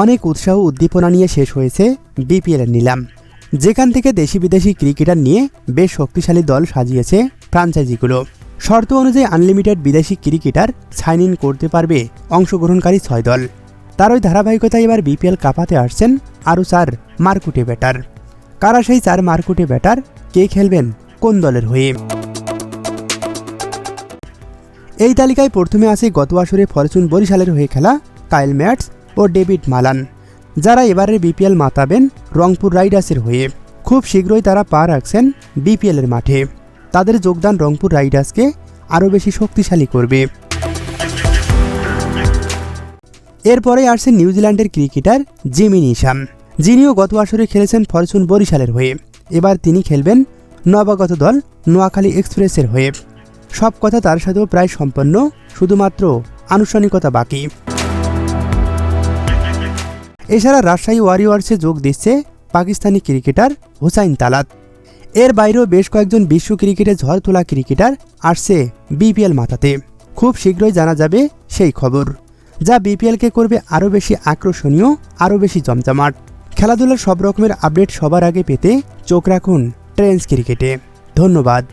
অনেক উৎসাহ উদ্দীপনা নিয়ে শেষ হয়েছে বিপিএলের নিলাম, যেখান থেকে দেশি বিদেশি ক্রিকেটার নিয়ে বেশ শক্তিশালী দল সাজিয়েছে ফ্রাঞ্চাইজিগুলো। শর্ত অনুযায়ী আনলিমিটেড বিদেশি ক্রিকেটার সাইন ইন করতে পারবে অংশগ্রহণকারী 6 দল। তারই ধারাবাহিকতায় এবার বিপিএল কাঁপাতে আসছেন আরও 4 মারকুটে ব্যাটার। কারা সেই 4 মারকুটে ব্যাটার, কে খেলবেন কোন দলের হয়ে? এই তালিকায় প্রথমে আছে গত আসরে ফরচুন বরিশালের হয়ে খেলা কাইল ম্যাটস ও ডেভিড মালান, যারা এবারের বিপিএল মাতাবেন রংপুর রাইডার্সের হয়ে। খুব শীঘ্রই তারা পা রাখছেন বিপিএলের মাঠে। তাদের যোগদান রংপুর রাইডার্সকে আরও বেশি শক্তিশালী করবে। এরপরে আসছেন নিউজিল্যান্ডের ক্রিকেটার জিমি নিশাম, যিনিও গত আসরে খেলেছেন ফরচুন বরিশালের হয়ে। এবার তিনি খেলবেন নবাগত দল নোয়াখালী এক্সপ্রেসের হয়ে। সব কথা তার সাথেও প্রায় সম্পন্ন, শুধুমাত্র আনুষ্ঠানিকতা বাকি। এছাড়া রাজশাহী ওয়ারিয়র্সে যোগ দিচ্ছে পাকিস্তানি ক্রিকেটার হুসাইন তালাত। এর বাইরেও বেশ কয়েকজন বিশ্ব ক্রিকেটে ঝড় তোলা ক্রিকেটার আসছে বিপিএল মাতাতে। খুব শীঘ্রই জানা যাবে সেই খবর, যা বিপিএলকে করবে আরও বেশি আকর্ষণীয়, আরও বেশি জমজমাট। খেলাধুলার সব রকমের আপডেট সবার আগে পেতে চোখ রাখুন ট্রেন্ডস ক্রিকেটে। ধন্যবাদ।